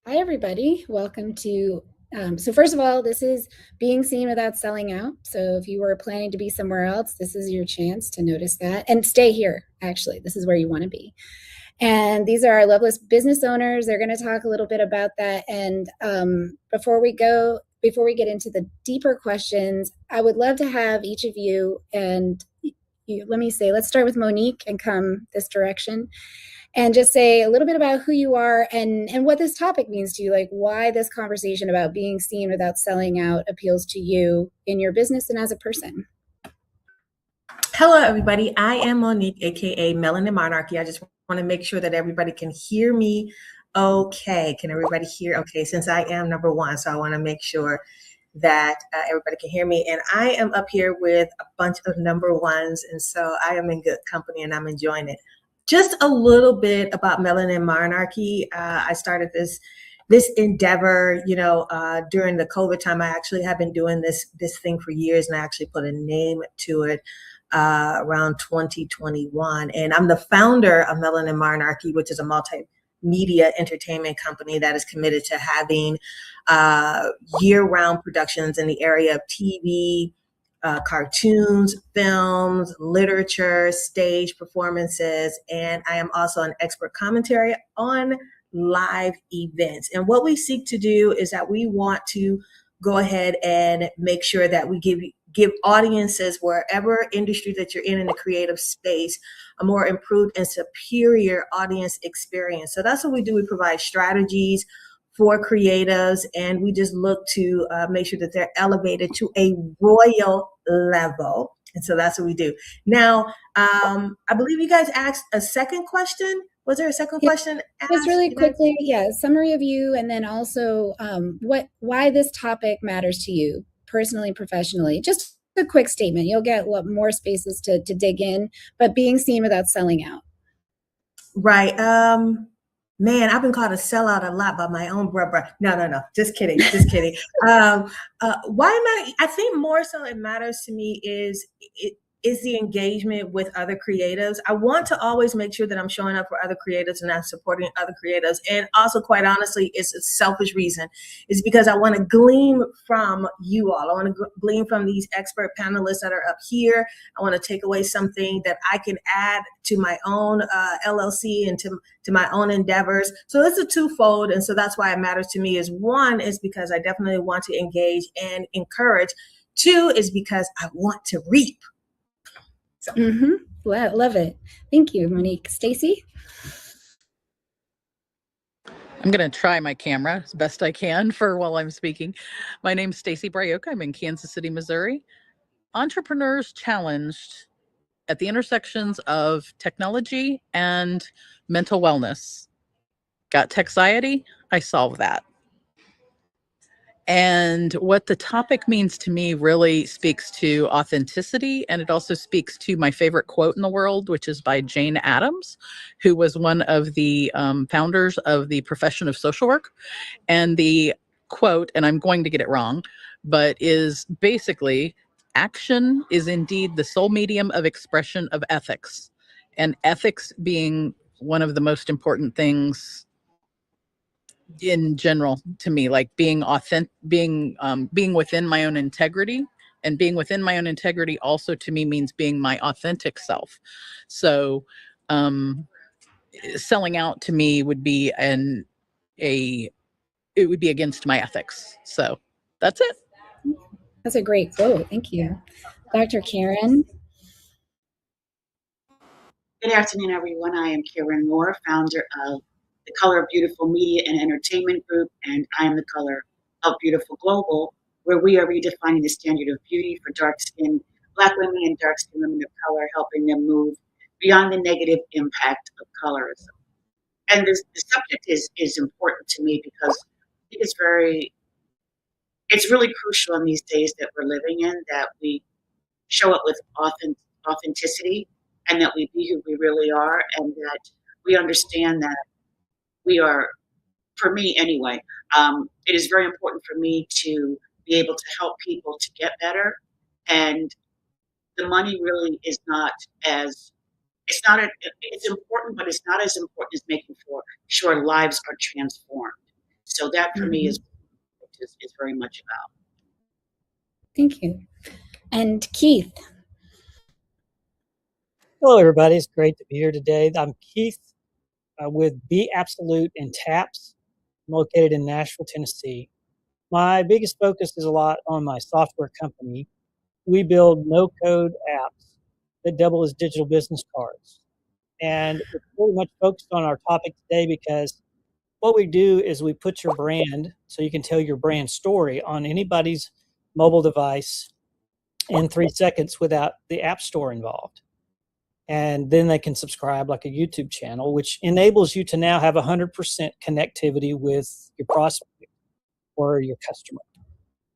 Hi, everybody. Welcome to, so first of all, this is being seen without selling out. So if you were planning to be somewhere else, this is your chance to notice that and stay here. Actually, this is where you want to be. And these are our loveless business owners. They're going to talk a little bit about that. And before we get into the deeper questions, I would love to have each of you and let's start with Monique and come this direction and just say a little bit about who you are and what this topic means to you, like why this conversation about being seen without selling out appeals to you in your business and as a person. Hello, everybody. I am Monique, aka Melanin Monarchy. I just want to make sure that everybody can hear me okay. Can everybody hear okay? Since I am number one, so I want to make sure that everybody can hear me. And I am up here with a bunch of number ones, and so I am in good company and I'm enjoying it. Just a little bit about Melanin Monarchy. I started this endeavor, during the COVID time. I actually have been doing this thing for years, and I actually put a name to it around 2021. And I'm the founder of Melanin Monarchy, which is a multimedia entertainment company that is committed to having year-round productions in the area of TV, cartoons, films, literature, stage performances, and I am also an expert commentary on live events. And what we seek to do is that we want to go ahead and make sure that we give audiences, wherever industry that you're in the creative space, a more improved and superior audience experience. So that's what we do. We provide strategies for creatives, and we just look to make sure that they're elevated to a royal level. And so that's what we do. Now, I believe you guys asked a second question. Was there a second question asked? Just really quickly, summary of you, and then also why this topic matters to you personally, professionally. Just a quick statement. You'll get more spaces to dig in, but being seen without selling out. Right. Man, I've been called a sellout a lot by my own brother. No. Just kidding. Why I think more so it matters to me is the engagement with other creatives. I want to always make sure that I'm showing up for other creatives and I'm supporting other creatives. And also, quite honestly, it's a selfish reason. It's because I want to glean from you all. I want to glean from these expert panelists that are up here. I want to take away something that I can add to my own LLC and to my own endeavors. So it's a twofold. And so that's why it matters to me. Is one is because I definitely want to engage and encourage. Two is because I want to reap. So. Love it. Thank you, Monique. Stacy? I'm going to try my camera as best I can for while I'm speaking. My name's Stacy Bryoka. I'm in Kansas City, Missouri. Entrepreneurs challenged at the intersections of technology and mental wellness. Got texiety? I solve that. And what the topic means to me really speaks to authenticity, and it also speaks to my favorite quote in the world, which is by Jane Addams, who was one of the founders of the profession of social work. And the quote, and I'm going to get it wrong, but is basically, action is indeed the sole medium of expression of ethics, and ethics being one of the most important things in general to me, like being authentic, being within my own integrity, and being within my own integrity also to me means being my authentic self. So selling out to me would be it would be against my ethics. So that's it. That's a great quote. Thank you. Dr. Karen? Good afternoon, everyone. I am Karen Moore, founder of the Color of Beautiful Media and Entertainment Group, and I am the Color of Beautiful Global, where we are redefining the standard of beauty for dark-skinned Black women and dark-skinned women of color, helping them move beyond the negative impact of colorism. And the subject is important to me because I think it's really crucial in these days that we're living in, that we show up with authenticity, and that we be who we really are, and that we understand that we are, for me anyway, it is very important for me to be able to help people to get better. And the money really is not as, it's important, but it's not as important as making sure lives are transformed. So that for me Mhm. is very much about. Thank you. And Keith. Hello, everybody. It's great to be here today. I'm Keith with Be Absolute and Taps. I'm located in Nashville, Tennessee. My biggest focus is a lot on my software company. We build no-code apps that double as digital business cards. And it's very much focused on our topic today because what we do is we put your brand, so you can tell your brand story on anybody's mobile device in 3 seconds without the App Store involved. And then they can subscribe like a YouTube channel, which enables you to now have 100% connectivity with your prospect or your customer.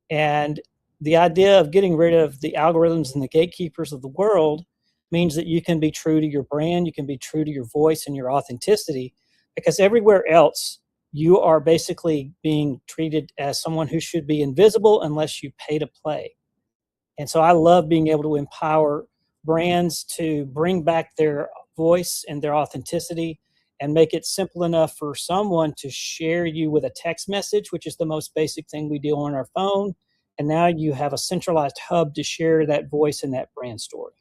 And the idea of getting rid of the algorithms and the gatekeepers of the world means that you can be true to your brand, you can be true to your voice and your authenticity, because everywhere else you are basically being treated as someone who should be invisible unless you pay to play. And so I love being able to empower brands to bring back their voice and their authenticity and make it simple enough for someone to share you with a text message, which is the most basic thing we do on our phone. And now you have a centralized hub to share that voice and that brand story.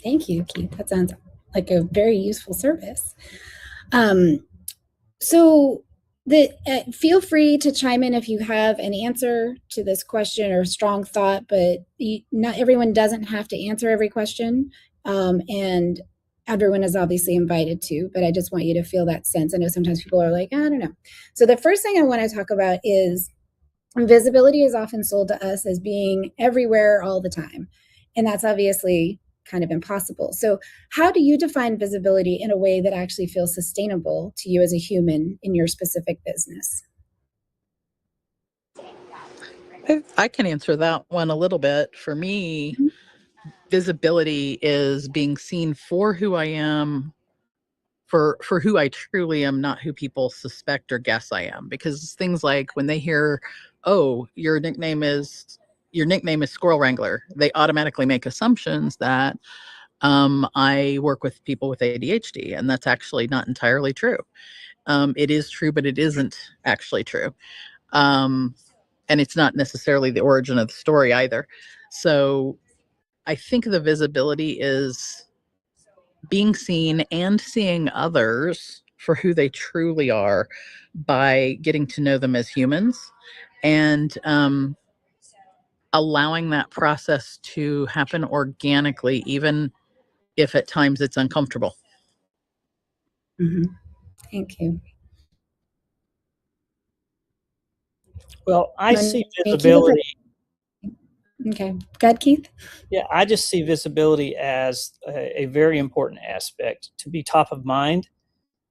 Thank you, Keith. That sounds like a very useful service. So feel free to chime in if you have an answer to this question or a strong thought, but not everyone doesn't have to answer every question. And everyone is obviously invited to, but I just want you to feel that sense. I know sometimes people are like, I don't know. So the first thing I want to talk about is visibility is often sold to us as being everywhere all the time. And that's obviously kind of impossible. So how do you define visibility in a way that actually feels sustainable to you as a human in your specific business? I can answer that one a little bit. For me, Mhm. visibility is being seen for who I am, for who I truly am, not who people suspect or guess I am. Because things like when they hear, "Oh, your nickname is Squirrel Wrangler," they automatically make assumptions that I work with people with ADHD, and that's actually not entirely true. It is true, but it isn't actually true. Um, and it's not necessarily the origin of the story either. So I think the visibility is being seen and seeing others for who they truly are by getting to know them as humans and allowing that process to happen organically, even if at times it's uncomfortable. Mm-hmm. Thank you. Well, I see Monique, you look visibility. okay. Go ahead, Keith. Yeah, I just see visibility as a very important aspect to be top of mind,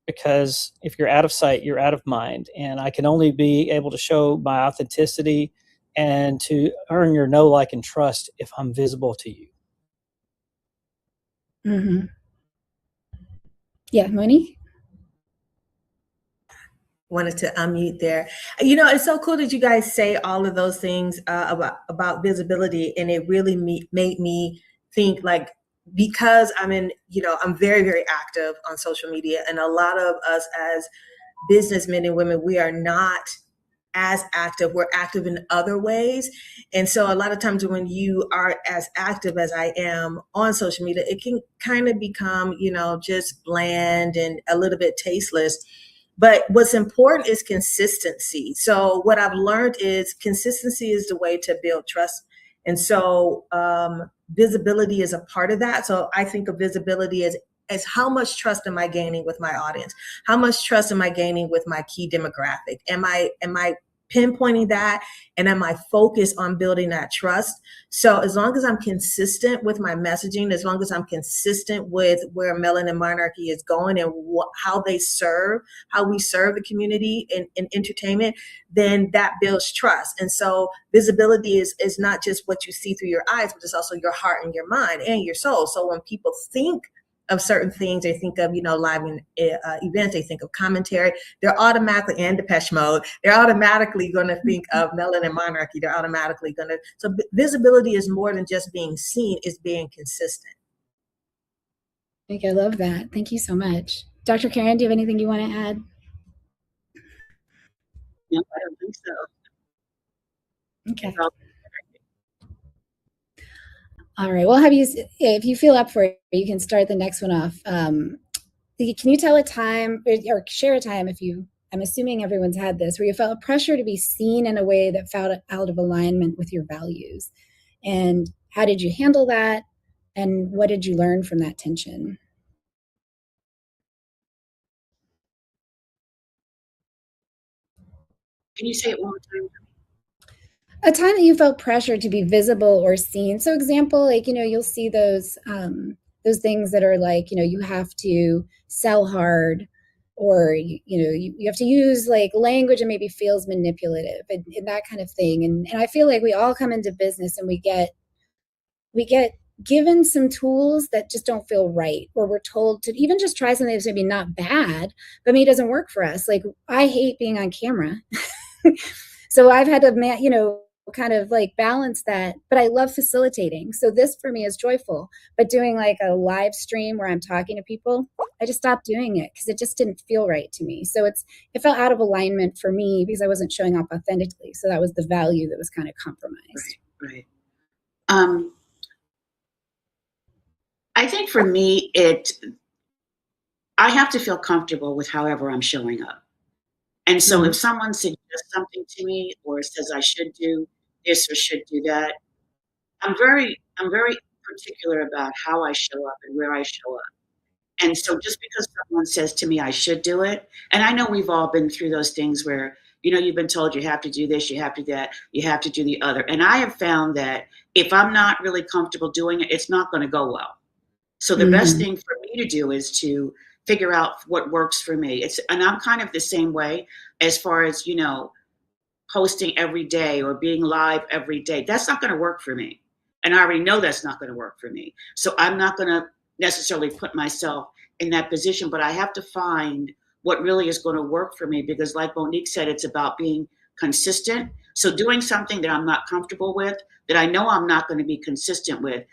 because if you're out of sight, you're out of mind. And I can only be able to show my authenticity and to earn your know, like, and trust if I'm visible to you. Mm-hmm. Yeah, Monique? Wanted to unmute there. You know, it's so cool that you guys say all of those things about visibility, and it really made me think, like, because I'm very, very active on social media, and a lot of us as businessmen and women, we are not as active. We're active in other ways. And so a lot of times when you are as active as I am on social media, it can kind of become, just bland and a little bit tasteless. But what's important is consistency. So what I've learned is consistency is the way to build trust. And so visibility is a part of that. So I think of visibility as how much trust am I gaining with my audience? How much trust am I gaining with my key demographic? Am I pinpointing that, and am I focused on building that trust? So as long as I'm consistent with my messaging, as long as I'm consistent with where Melanin Monarchy is going and how we serve the community in entertainment, then that builds trust. And so visibility is not just what you see through your eyes, but it's also your heart and your mind and your soul. So when people think of certain things, they think of, live events, they think of commentary, they're automatically, and Depeche Mode, they're automatically going to think of Melanin Monarchy. They're automatically going to, so visibility is more than just being seen, it's being consistent. I think I love that. Thank you so much. Dr. Karen, do you have anything you want to add? No, I don't think so. Okay. It's all- All right. Well, if you feel up for it, you can start the next one off. Can you tell a time or share a time I'm assuming everyone's had this, where you felt pressure to be seen in a way that felt out of alignment with your values? And how did you handle that? And what did you learn from that tension? Can you say it one more time? A time that you felt pressure to be visible or seen. So example, like, you'll see those things that are like, you have to sell hard, or, you have to use like language and maybe feels manipulative, and that kind of thing. And I feel like we all come into business and we get given some tools that just don't feel right, or we're told to even just try something that's maybe not bad, but maybe it doesn't work for us. Like, I hate being on camera. So I've had to, kind of like balance that, but I love facilitating. So this for me is joyful, but doing like a live stream where I'm talking to people, I just stopped doing it because it just didn't feel right to me. So it felt out of alignment for me because I wasn't showing up authentically. So that was the value that was kind of compromised. Right. I think for me, I have to feel comfortable with however I'm showing up. And so if someone suggests something to me or says I should do this or should do that, I'm very particular about how I show up and where I show up. And so just because someone says to me I should do it, and I know we've all been through those things where, you've been told you have to do this, you have to do that, you have to do the other. And I have found that if I'm not really comfortable doing it, it's not going to go well. So the best thing for me to do is to figure out what works for me. And I'm kind of the same way as far as, posting every day or being live every day. That's not going to work for me. And I already know that's not going to work for me. So I'm not going to necessarily put myself in that position, but I have to find what really is going to work for me, because like Monique said, it's about being consistent. So doing something that I'm not comfortable with, that I know I'm not going to be consistent with,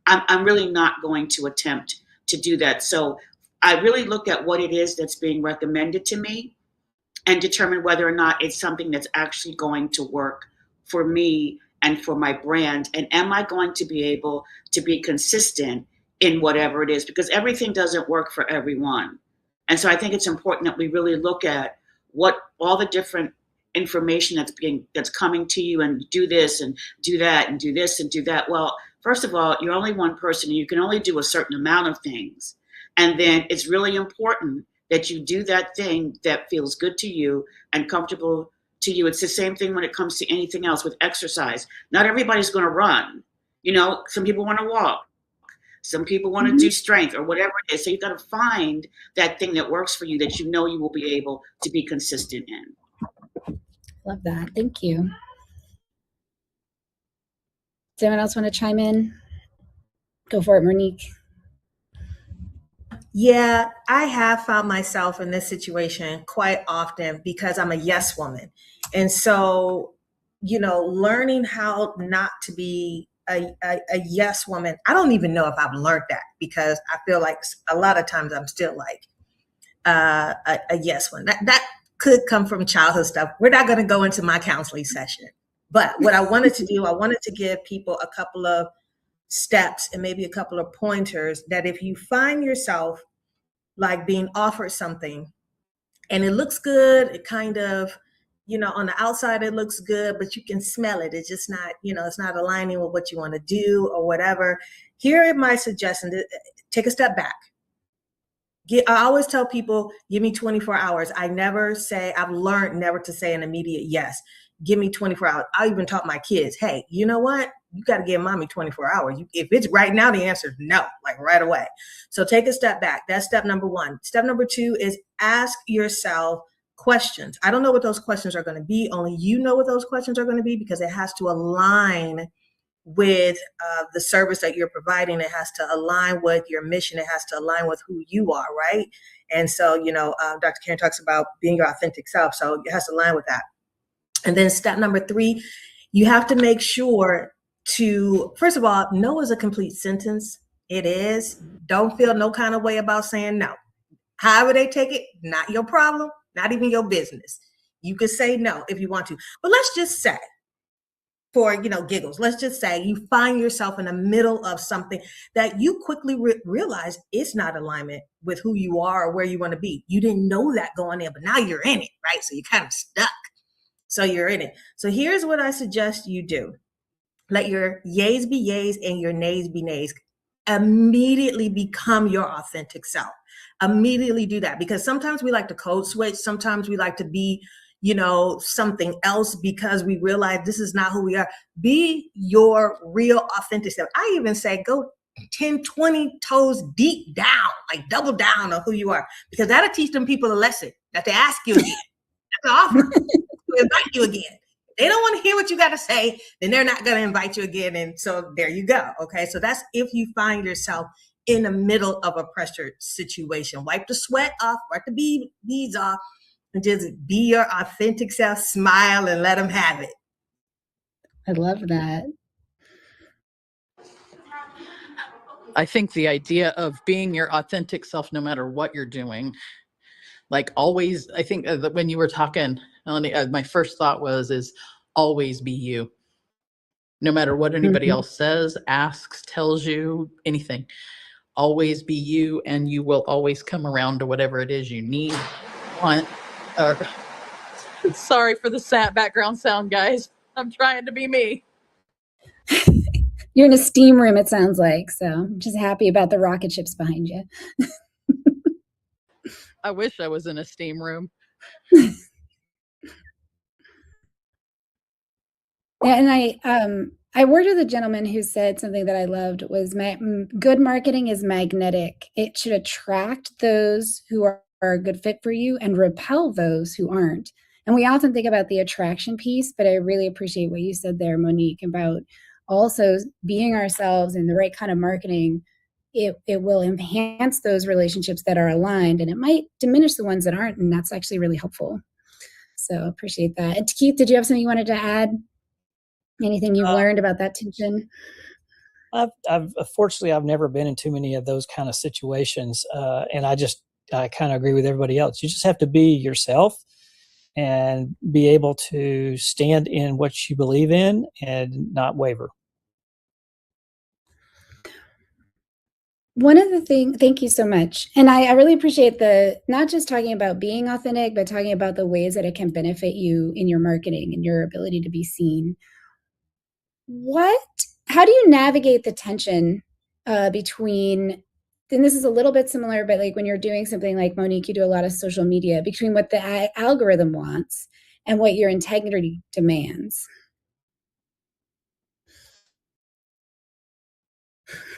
I'm really not going to attempt to do that. So I really look at what it is that's being recommended to me and determine whether or not it's something that's actually going to work for me and for my brand. And am I going to be able to be consistent in whatever it is? Because everything doesn't work for everyone. And so I think it's important that we really look at what all the different information that's coming to you, and do this and do that and do this and do that. Well, first of all, you're only one person and you can only do a certain amount of things. And then it's really important that you do that thing that feels good to you and comfortable to you. It's the same thing when it comes to anything else with exercise. Not everybody's going to run. Some people want to walk. Some people want to do strength or whatever it is. So you've got to find that thing that works for you, that you know you will be able to be consistent in. Love that. Thank you. Does anyone else want to chime in? Go for it, Monique. Yeah, I have found myself in this situation quite often because I'm a yes woman. And so, learning how not to be a yes woman, I don't even know if I've learned that, because I feel like a lot of times I'm still like a yes one. That could come from childhood stuff. We're not going to go into my counseling session. But what I wanted to do, I wanted to give people a couple of steps and maybe a couple of pointers that if you find yourself like being offered something and it looks good, it kind of, on the outside it looks good, but you can smell it. It's just not, it's not aligning with what you want to do or whatever. Here are my suggestions. Take a step back. I always tell people, give me 24 hours. I've learned never to say an immediate yes. Give me 24 hours. I even taught my kids, hey, you know what? You got to give mommy 24 hours. If it's right now, the answer is no, like right away. So take a step back. That's step number one. Step number two is ask yourself questions. I don't know what those questions are going to be. Only you know what those questions are going to be, because it has to align with the service that you're providing. It has to align with your mission. It has to align with who you are, right? And so, Dr. Karen talks about being your authentic self. So it has to align with that. And then step number three, you have to make sure to, first of all, no is a complete sentence. It is. Don't feel no kind of way about saying no. However they take it, not your problem, not even your business. You could say no if you want to. But let's just say, for giggles, let's just say you find yourself in the middle of something that you quickly realize it's not alignment with who you are or where you want to be. You didn't know that going in, but now you're in it, right? So you're kind of stuck. So you're in it. So here's what I suggest you do. Let your yays be yays and your nays be nays. Immediately become your authentic self. Immediately do that, because sometimes we like to code switch. Sometimes we like to be, something else because we realize this is not who we are. Be your real authentic self. I even say go 10, 20 toes deep down, like double down on who you are, because that'll teach them people a lesson that they ask you again. That's an offer to invite you again. They don't want to hear what you got to say, then they're not going to invite you again. And so there you go. Okay. So that's if you find yourself in the middle of a pressure situation. Wipe the sweat off, wipe the beads off, and just be your authentic self, smile, and let them have it. I love that. I think the idea of being your authentic self, no matter what you're doing, like always, I think that when you were talking, Melanie, my first thought is always be you. No matter what anybody else says, asks, tells you, anything, always be you, and you will always come around to whatever it is you need, want. Sorry for the sad background sound, guys. I'm trying to be me. You're in a steam room, it sounds like. So I'm just happy about the rocket ships behind you. I wish I was in a steam room. And I worked with a gentleman who said something that I loved was good marketing is magnetic. It should attract those who are a good fit for you and repel those who aren't. And we often think about the attraction piece, but I really appreciate what you said there, Monique, about also being ourselves in the right kind of marketing. It will enhance those relationships that are aligned, and it might diminish the ones that aren't. And that's actually really helpful. So appreciate that. And Keith, did you have something you wanted to add? Anything you've learned about that tension? Fortunately, I've never been in too many of those kind of situations. And I kind of agree with everybody else. You just have to be yourself and be able to stand in what you believe in and not waver. One of the things, thank you so much. And I really appreciate not just talking about being authentic, but talking about the ways that it can benefit you in your marketing and your ability to be seen. How do you navigate the tension between, and this is a little bit similar, but like when you're doing something like Monique, you do a lot of social media, between what the algorithm wants and what your integrity demands?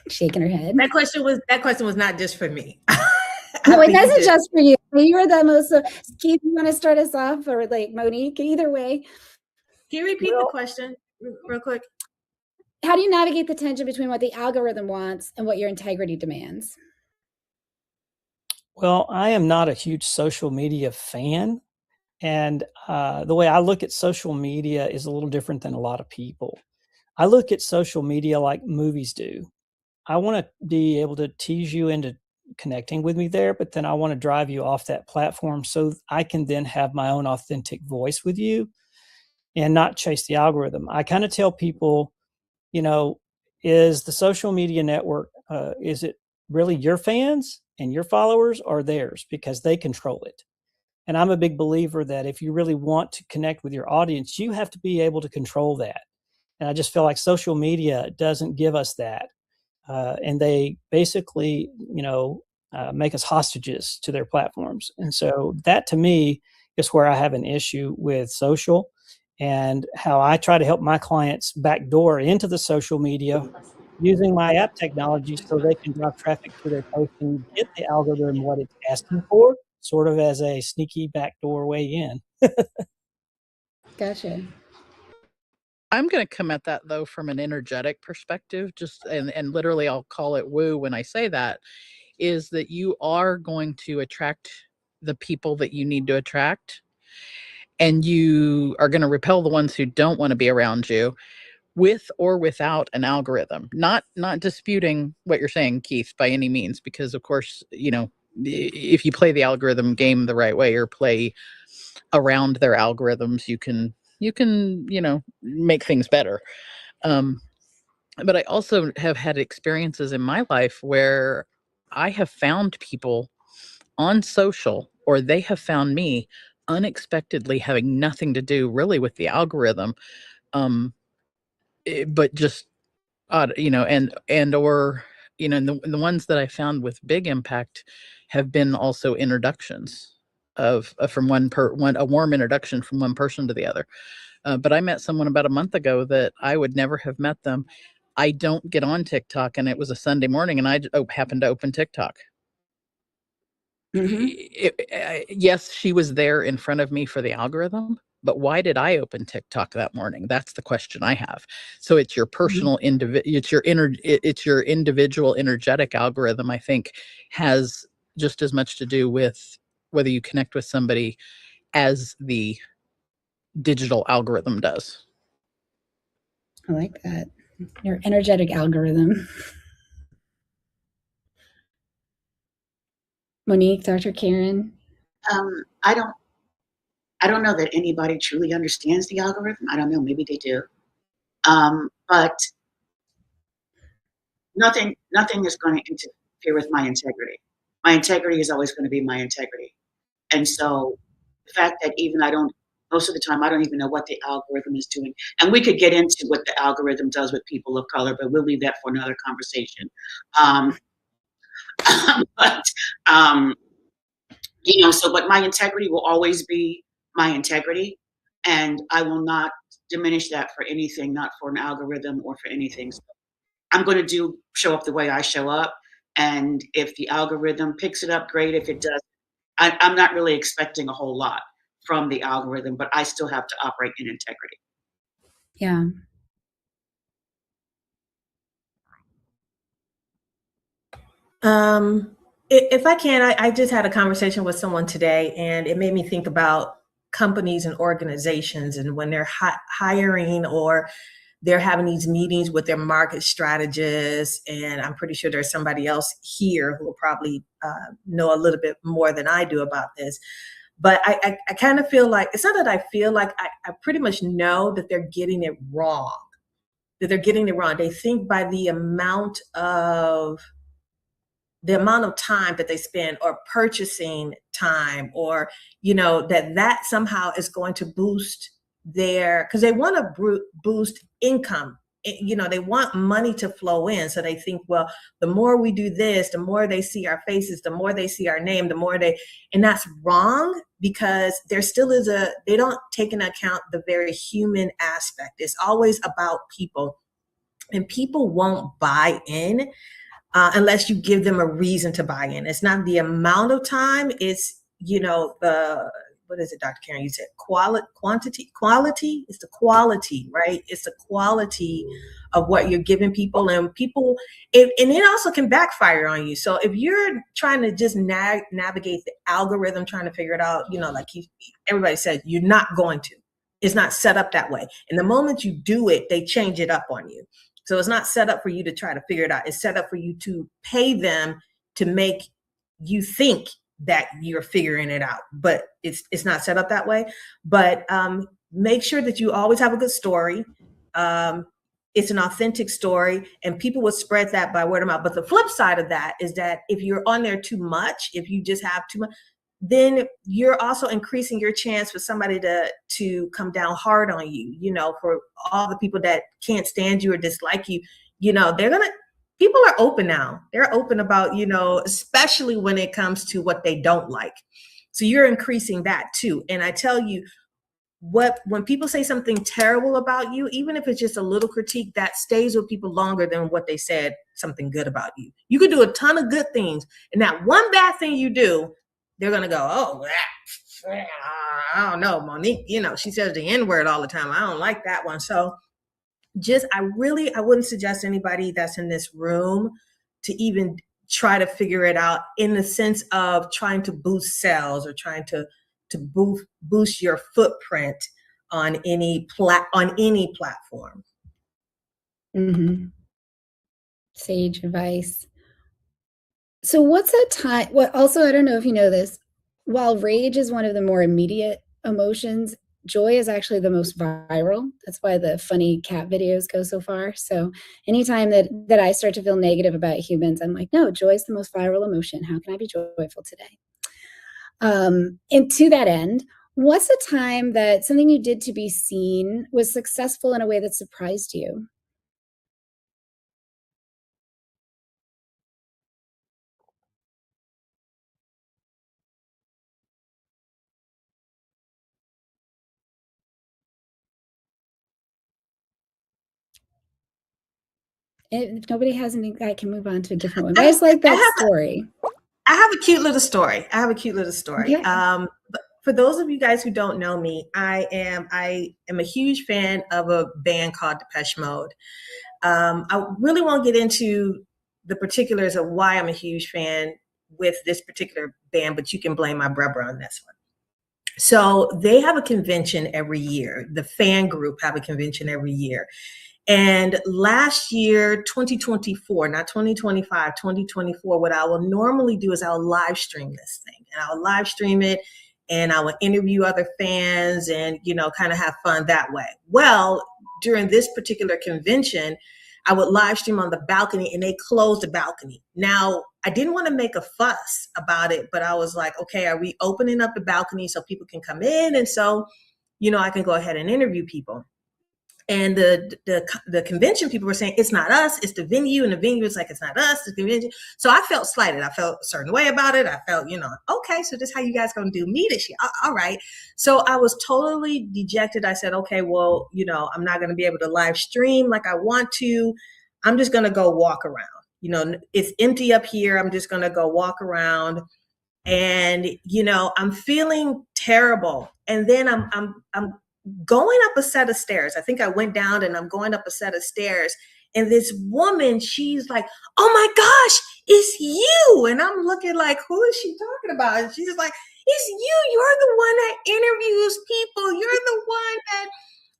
Shaking her head. That question was not just for me. No, it wasn't just for you. You were the most. Keith, you want to start us off, or like Monique? Either way. Can you repeat the question real quick? How do you navigate the tension between what the algorithm wants and what your integrity demands? Well, I am not a huge social media fan. And the way I look at social media is a little different than a lot of people. I look at social media like movies do. I want to be able to tease you into connecting with me there, but then I want to drive you off that platform so I can then have my own authentic voice with you and not chase the algorithm. I kind of tell people, is the social media network, is it really your fans and your followers or theirs? Because they control it. And I'm a big believer that if you really want to connect with your audience, you have to be able to control that. And I just feel like social media doesn't give us that. And they basically, make us hostages to their platforms. And so that to me is where I have an issue with social, and how I try to help my clients backdoor into the social media using my app technology so they can drive traffic to their post and get the algorithm what it's asking for, sort of as a sneaky backdoor way in. Gotcha. I'm going to come at that though from an energetic perspective, and literally I'll call it woo when I say that, is that you are going to attract the people that you need to attract, and you are going to repel the ones who don't want to be around you, with or without an algorithm. Not disputing what you're saying, Keith, by any means, because of course, if you play the algorithm game the right way, or play around their algorithms, you can make things better. But I also have had experiences in my life where I have found people on social, or they have found me unexpectedly, having nothing to do really with the algorithm, but just odd, and the ones that I found with big impact have been also introductions of from a warm introduction from one person to the other. But I met someone about a month ago that I would never have met them. I don't get on TikTok, and it was a Sunday morning, and I happened to open TikTok. Yes, she was there in front of me for the algorithm, but why did I open TikTok that morning? That's the question I have. So it's your personal it's your individual energetic algorithm, I think, has just as much to do with whether you connect with somebody as the digital algorithm does. I like that. Your energetic algorithm. Monique, Dr. Karen. I don't know that anybody truly understands the algorithm. I don't know, maybe they do. But nothing is going to interfere with my integrity. My integrity is always going to be my integrity. And so the fact that most of the time, I don't even know what the algorithm is doing. And we could get into what the algorithm does with people of color, but we'll leave that for another conversation. But, but my integrity will always be my integrity. And I will not diminish that for anything, not for an algorithm or for anything. So I'm going to show up the way I show up. And if the algorithm picks it up, great. If it does, I'm not really expecting a whole lot from the algorithm, but I still have to operate in integrity. Yeah. If I can, I just had a conversation with someone today, and it made me think about companies and organizations, and when they're hiring or they're having these meetings with their market strategists. And I'm pretty sure there's somebody else here who will probably know a little bit more than I do about this. But I kind of feel like, it's not that I feel like, I pretty much know that they're getting it wrong. They think by the amount of time that they spend, or purchasing time, or that somehow is going to boost because they want to boost income. They want money to flow in, so they think, well, the more we do this, the more they see our faces, the more they see our name, and that's wrong, because there still is they don't take into account the very human aspect. It's always about people, and people won't buy in unless you give them a reason to buy in. It's not the amount of time, it's, what is it, Dr. Karen? You said quality. It's the quality, right? It's the quality of what you're giving people, and it also can backfire on you. So if you're trying to just navigate the algorithm, trying to figure it out, like everybody says, you're not going to. It's not set up that way. And the moment you do it, they change it up on you. So it's not set up for you to try to figure it out. It's set up for you to pay them to make you think that you're figuring it out, but it's not set up that way. But make sure that you always have a good story. It's an authentic story, and people will spread that by word of mouth. But the flip side of that is that if you're on there too much, if you just have too much, then you're also increasing your chance for somebody to come down hard on you. For all the people that can't stand you or dislike you, people are open now. They're open about, especially when it comes to what they don't like. So you're increasing that too. And I tell you, when people say something terrible about you, even if it's just a little critique, that stays with people longer than what they said something good about you. You could do a ton of good things, and that one bad thing you do, they're going to go, oh, I don't know, Monique, she says the N-word all the time. I don't like that one. So I wouldn't suggest anybody that's in this room to even try to figure it out in the sense of trying to boost sales or trying to boost your footprint on any platform. Mm-hmm. Sage advice. So what's a time? Also, I don't know if you know this. While rage is one of the more immediate emotions, joy is actually the most viral. That's why the funny cat videos go so far. So anytime that I start to feel negative about humans, I'm like, no, joy is the most viral emotion. How can I be joyful today? And to that end, what's a time that something you did to be seen was successful in a way that surprised you? If nobody has any, I can move on to a different one. But I just like that story. I have a cute little story. Okay. But for those of you guys who don't know me, I am a huge fan of a band called Depeche Mode. I really won't get into the particulars of why I'm a huge fan with this particular band, but you can blame my brother on this one. So they have a convention every year. The fan group have a convention every year. And last year, 2024, not 2025, 2024, what I will normally do is I'll live stream this thing, and I'll live stream it, and I will interview other fans and, kind of have fun that way. Well, during this particular convention, I would live stream on the balcony, and they closed the balcony. Now, I didn't want to make a fuss about it, but I was like, okay, are we opening up the balcony so people can come in? And so, I can go ahead and interview people. And the convention people were saying, it's not us, it's the venue. And the venue is like, it's not us, it's the convention. So I felt slighted. I felt a certain way about it. I felt, okay, so this is how you guys going to do me this year. All right. So I was totally dejected. I said, okay, well, I'm not going to be able to live stream like I want to. I'm just going to go walk around. It's empty up here. I'm just going to go walk around. And, I'm feeling terrible. And then I'm going up a set of stairs. I think I went down and I'm going up a set of stairs. And this woman, she's like, oh my gosh, it's you. And I'm looking like, who is she talking about? And she's like, it's you. You're the one that interviews people. You're the one that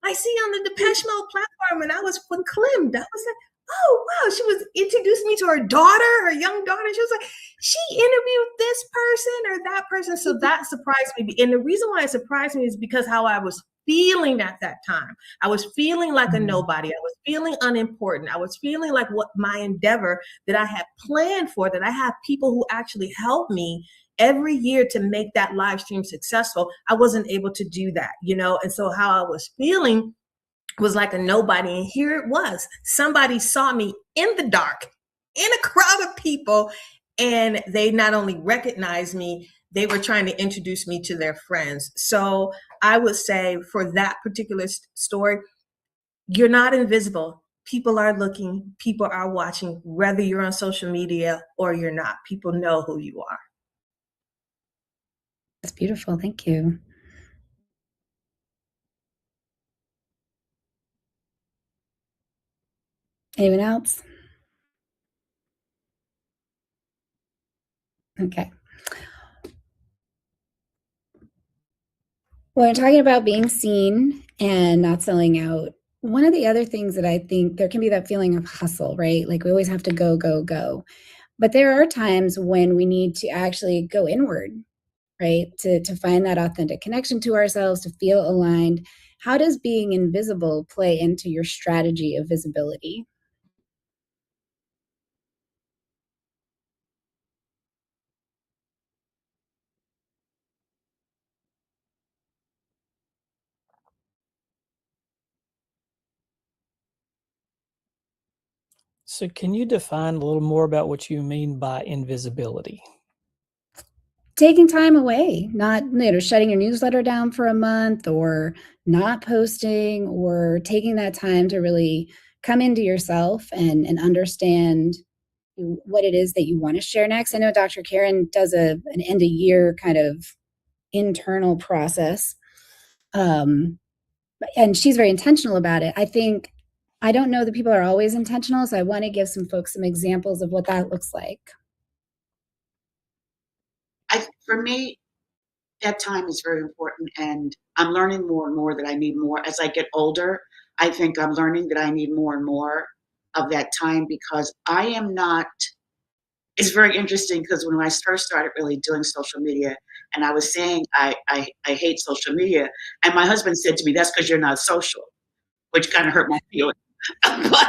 I see on the Depeche Mode platform. And I was verklempt. I was like, oh, wow. She was introducing me to her daughter, her young daughter. She was like, she interviewed this person or that person. So that surprised me. And the reason why it surprised me is because how I was feeling at that time. I was feeling like a nobody. I was feeling unimportant. I was feeling like what my endeavor that I had planned for, that I have people who actually help me every year to make that live stream successful. I wasn't able to do that, and so how I was feeling was like a nobody. And here it was. Somebody saw me in the dark, in a crowd of people, and they not only recognized me, they were trying to introduce me to their friends. So I would say for that particular story, you're not invisible. People are looking, people are watching, whether you're on social media or you're not. People know who you are. That's beautiful. Thank you. Anyone else? Okay. When we're talking about being seen and not selling out, one of the other things that I think there can be that feeling of hustle, right? Like we always have to go, go, go. But there are times when we need to actually go inward, right? To find that authentic connection to ourselves, to feel aligned. How does being invisible play into your strategy of visibility? So, can you define a little more about what you mean by invisibility? Taking time away, not shutting your newsletter down for a month or not posting or taking that time to really come into yourself and understand what it is that you want to share next. I know Dr. Karen does an end of year kind of internal process. And she's very intentional about it. I don't know that people are always intentional, so I want to give some folks some examples of what that looks like. For me, that time is very important, and I'm learning more and more that I need more. As I get older, I think I'm learning that I need more and more of that time because I am not. It's very interesting because when I first started really doing social media, and I was saying I hate social media, and my husband said to me, "That's because you're not social," which kind of hurt my feelings. But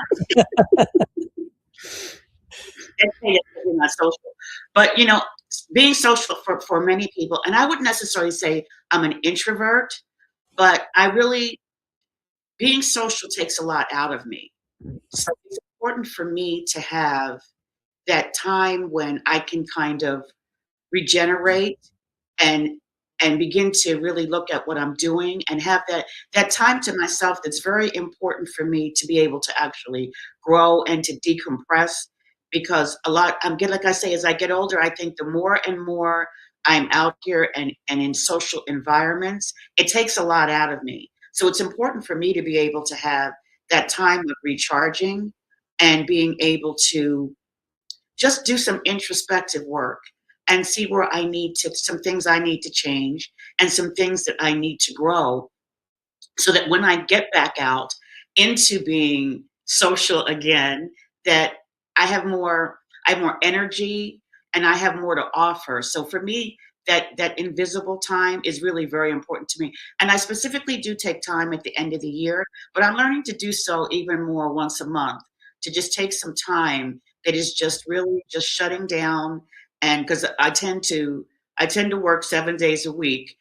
you're not social. But being social for many people, and I wouldn't necessarily say I'm an introvert, but being social takes a lot out of me. So it's important for me to have that time when I can kind of regenerate and begin to really look at what I'm doing and have that time to myself. That's very important for me to be able to actually grow and to decompress, because I'm getting, like I say, as I get older, I think the more and more I'm out here and in social environments, it takes a lot out of me. So it's important for me to be able to have that time of recharging and being able to just do some introspective work and see where some things I need to change and some things that I need to grow, so that when I get back out into being social again, that I have more energy and I have more to offer. So for me, that invisible time is really very important to me. And I specifically do take time at the end of the year, but I'm learning to do so even more once a month, to just take some time that is just really just shutting down. And because I tend to work 7 days a week,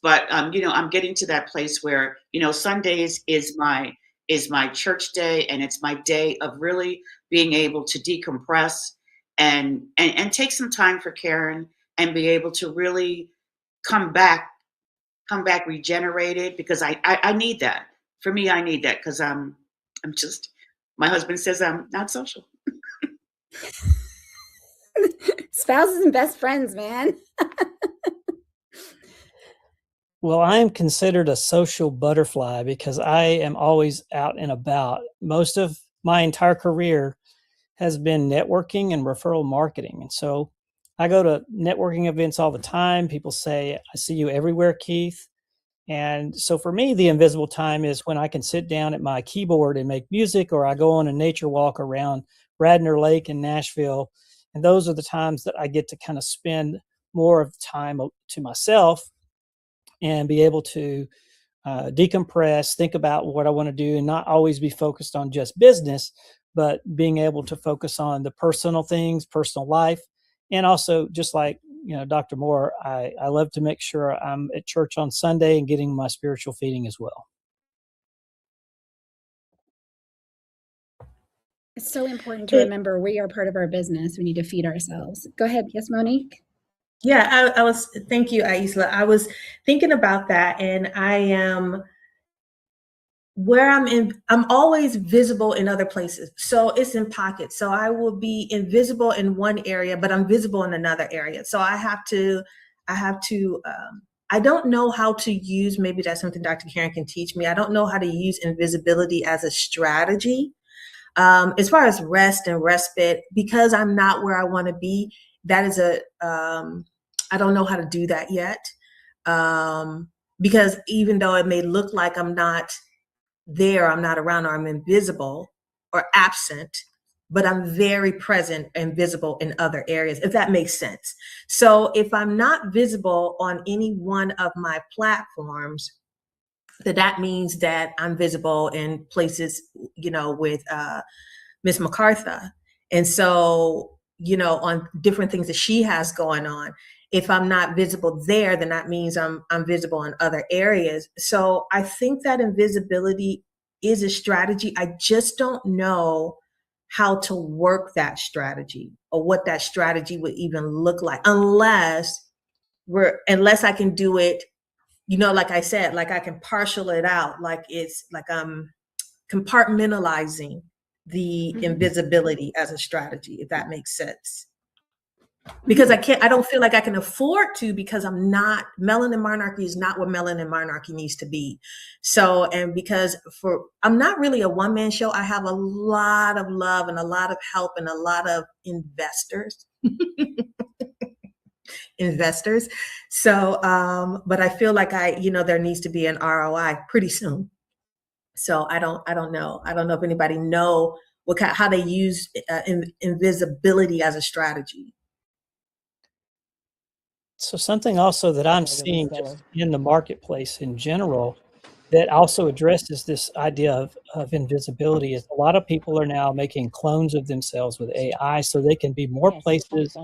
but I'm getting to that place where Sundays is my church day, and it's my day of really being able to decompress and take some time for Karen, and be able to really come back regenerated, because I need that. For me, I need that, because I'm just, my husband says I'm not social. Spouses and best friends, man. Well, I am considered a social butterfly because I am always out and about. Most of my entire career has been networking and referral marketing. And so I go to networking events all the time. People say, I see you everywhere, Keith. And so for me, the invisible time is when I can sit down at my keyboard and make music, or I go on a nature walk around Radnor Lake in Nashville. And those are the times that I get to kind of spend more of the time to myself and be able to decompress, think about what I want to do, and not always be focused on just business, but being able to focus on the personal things, personal life. And also, just like Dr. Moore, I love to make sure I'm at church on Sunday and getting my spiritual feeding as well. It's so important to remember we are part of our business. We need to feed ourselves. Go ahead. Yes, Monique? Yeah, thank you, Aisla. I was thinking about that, and I am where I'm always visible in other places. So it's in pockets. So I will be invisible in one area, but I'm visible in another area. So I have to, I don't know how to use, maybe that's something Dr. Karen can teach me. I don't know how to use invisibility as a strategy. As far as rest and respite, because I'm not where I want to be, that is I don't know how to do that yet. Because even though it may look like I'm not there, I'm not around, or I'm invisible or absent, but I'm very present and visible in other areas, if that makes sense. So if I'm not visible on any one of my platforms, that means that I'm visible in places, with Miss MacArthur. And so, on different things that she has going on. If I'm not visible there, then that means I'm visible in other areas. So I think that invisibility is a strategy. I just don't know how to work that strategy, or what that strategy would even look like, unless I can do it, like I said, like I can partial it out, like it's like I'm compartmentalizing the invisibility as a strategy, if that makes sense. Because I don't feel like I can afford to, because Melanin Monarchy is not what Melanin Monarchy needs to be. So, and because I'm not really a one-man show, I have a lot of love and a lot of help and a lot of investors. So, but I feel like there needs to be an ROI pretty soon. So I don't know. I don't know if anybody know how they use invisibility as a strategy. So something also that I'm seeing just in the marketplace in general that also addresses this idea of invisibility is a lot of people are now making clones of themselves with AI so they can be more places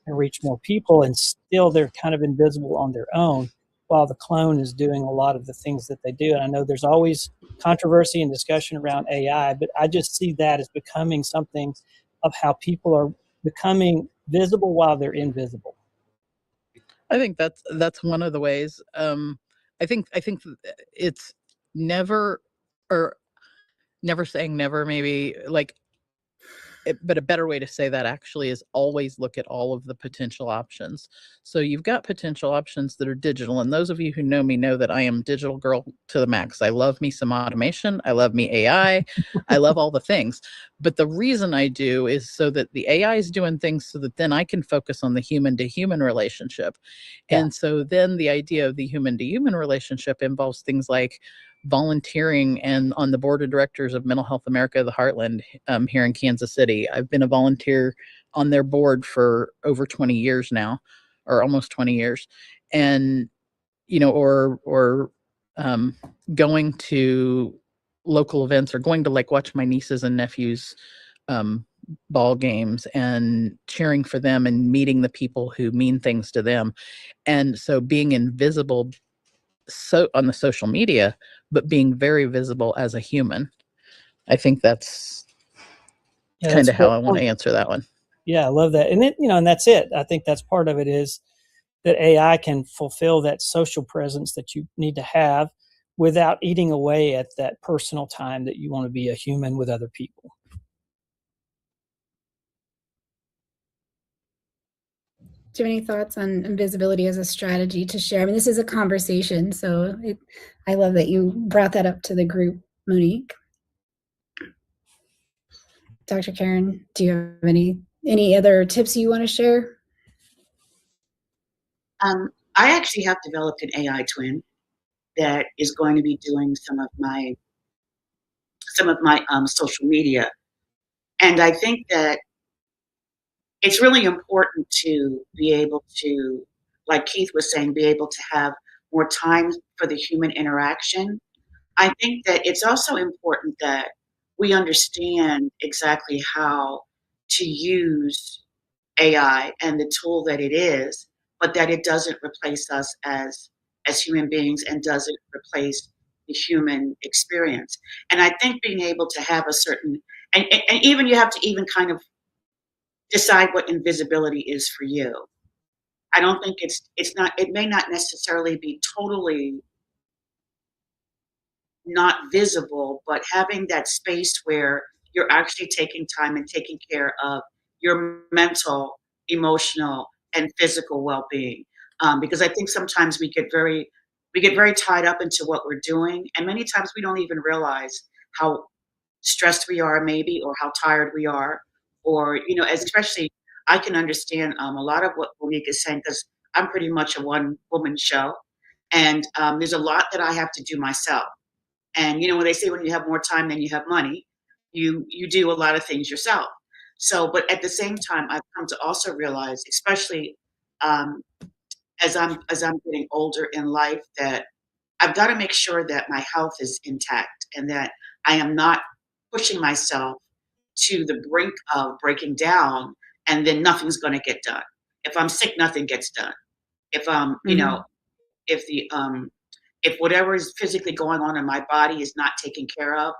and reach more people, and still they're kind of invisible on their own while the clone is doing a lot of the things that they do. And I know there's always controversy and discussion around AI, but I just see that as becoming something of how people are becoming visible while they're invisible. I think that's one of the ways. I think it's never, or never saying never, maybe, like, but a better way to say that actually is always look at all of the potential options. So you've got potential options that are digital. And those of you who know me know that I am digital girl to the max. I love me some automation. I love me AI. I love all the things. But the reason I do is so that the AI is doing things so that then I can focus on the human to human relationship. Yeah. And so then the idea of the human to human relationship involves things like volunteering and on the board of directors of Mental Health America, the Heartland, here in Kansas City. I've been a volunteer on their board for over 20 years now, or almost 20 years. And, or going to local events, or going to like watch my nieces and nephews ball games and cheering for them and meeting the people who mean things to them. And so being invisible on the social media, but being very visible as a human. I think that's kind That's a of how great I want to point. answer that one. Yeah, I love that. And and that's it. I think that's part of it is that AI can fulfill that social presence that you need to have without eating away at that personal time that you want to be a human with other people. Do you have any thoughts on invisibility as a strategy to share? I mean, this is a conversation, so I love that you brought that up to the group, Monique. Dr. Karen, do you have any other tips you want to share? I actually have developed an AI twin that is going to be doing some of my social media, and I think that it's really important to be able to, like Keith was saying, be able to have more time for the human interaction. I think that it's also important that we understand exactly how to use AI and the tool that it is, but that it doesn't replace us as human beings and doesn't replace the human experience. And I think being able to have a certain, and even you have to even kind of decide what invisibility is for you. I don't think it's not, it may not necessarily be totally not visible, but having that space where you're actually taking time and taking care of your mental, emotional, and physical well-being. Because I think sometimes we get very tied up into what we're doing, and many times we don't even realize how stressed we are, maybe, or how tired we are, or especially I can understand a lot of what Monique is saying because I'm pretty much a one-woman show, and there's a lot that I have to do myself. And when they say when you have more time than you have money, you do a lot of things yourself. So, but at the same time, I've come to also realize, especially um, as I'm getting older in life, that I've got to make sure that my health is intact and that I am not pushing myself to the brink of breaking down, and then nothing's going to get done. If I'm sick, nothing gets done. If Mhm. if the if whatever is physically going on in my body is not taken care of,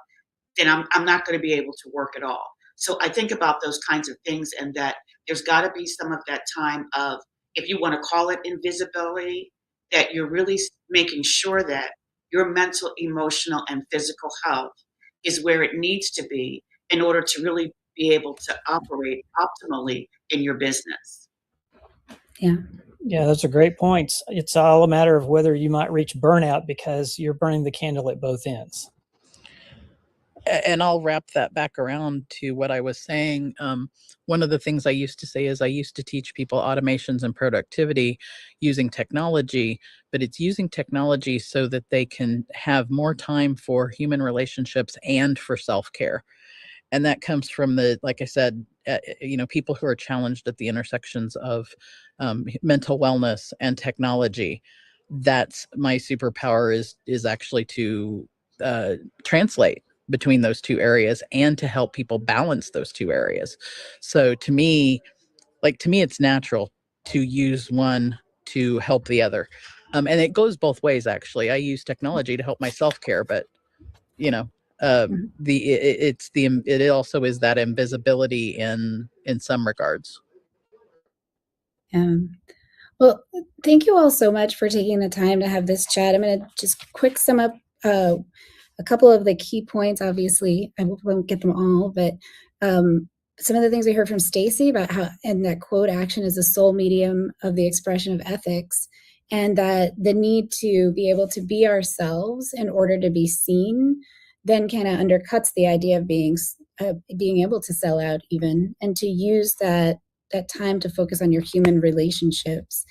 then I'm not going to be able to work at all. So I think about those kinds of things, and that there's got to be some of that time of, if you want to call it invisibility, that you're really making sure that your mental, emotional, and physical health is where it needs to be in order to really be able to operate optimally in your business. Yeah. Yeah, those are great points. It's all a matter of whether you might reach burnout because you're burning the candle at both ends. And I'll wrap that back around to what I was saying. One of the things I used to say is I used to teach people automations and productivity using technology, but it's using technology so that they can have more time for human relationships and for self-care. And that comes from like I said, people who are challenged at the intersections of mental wellness and technology. That's my superpower, is actually to translate between those two areas and to help people balance those two areas. So to me, it's natural to use one to help the other. And it goes both ways, actually. I use technology to help my self-care, but it also is that invisibility in some regards. Well, thank you all so much for taking the time to have this chat. I'm going to just quick sum up a couple of the key points. Obviously, I won't get them all, but some of the things we heard from Stacy about how, and that quote, action is the sole medium of the expression of ethics, and that the need to be able to be ourselves in order to be seen then kind of undercuts the idea of being able to sell out even, and to use that time to focus on your human relationships.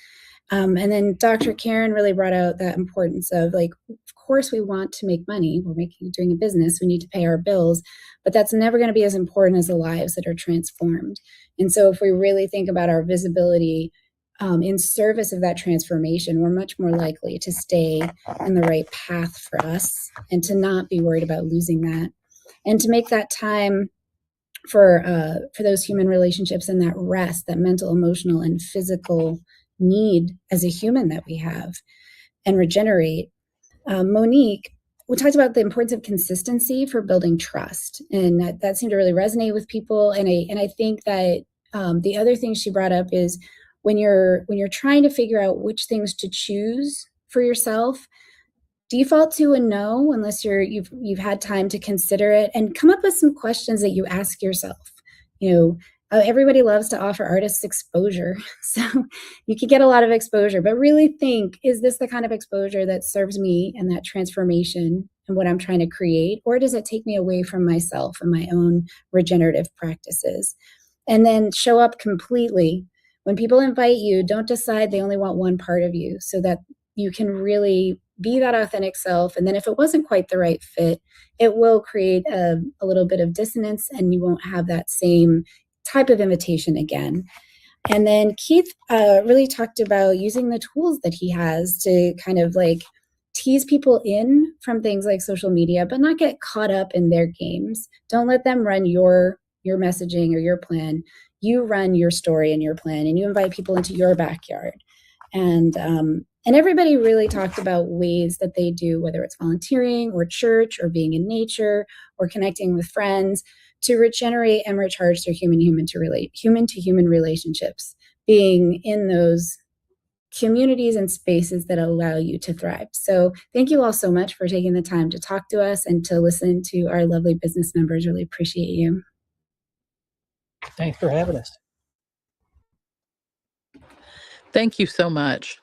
And then Dr. Karen really brought out that importance of, like, of course we want to make money. We're doing a business. We need to pay our bills, but that's never going to be as important as the lives that are transformed. And so if we really think about our visibility in service of that transformation, we're much more likely to stay in the right path for us and to not be worried about losing that, and to make that time for those human relationships and that rest, that mental, emotional, and physical need as a human that we have, and regenerate. Monique, we talked about the importance of consistency for building trust, and that seemed to really resonate with people. And I think that the other thing she brought up is when you're trying to figure out which things to choose for yourself, default to a no unless you've had time to consider it, and come up with some questions that you ask yourself. Everybody loves to offer artists exposure, so you could get a lot of exposure, but really think, is this the kind of exposure that serves me and that transformation and what I'm trying to create, or does it take me away from myself and my own regenerative practices? And then show up completely. When people invite you, don't decide they only want one part of you, so that you can really be that authentic self. And then if it wasn't quite the right fit, it will create a little bit of dissonance, and you won't have that same type of invitation again. And then Keith really talked about using the tools that he has to kind of like tease people in from things like social media, but not get caught up in their games. Don't let them run your messaging or your plan. You run your story and your plan, and you invite people into your backyard. And everybody really talked about ways that they do, whether it's volunteering or church or being in nature or connecting with friends, to regenerate and recharge their human to human relationships, being in those communities and spaces that allow you to thrive. So thank you all so much for taking the time to talk to us and to listen to our lovely business members. Really appreciate you. Thanks for having us. Thank you so much.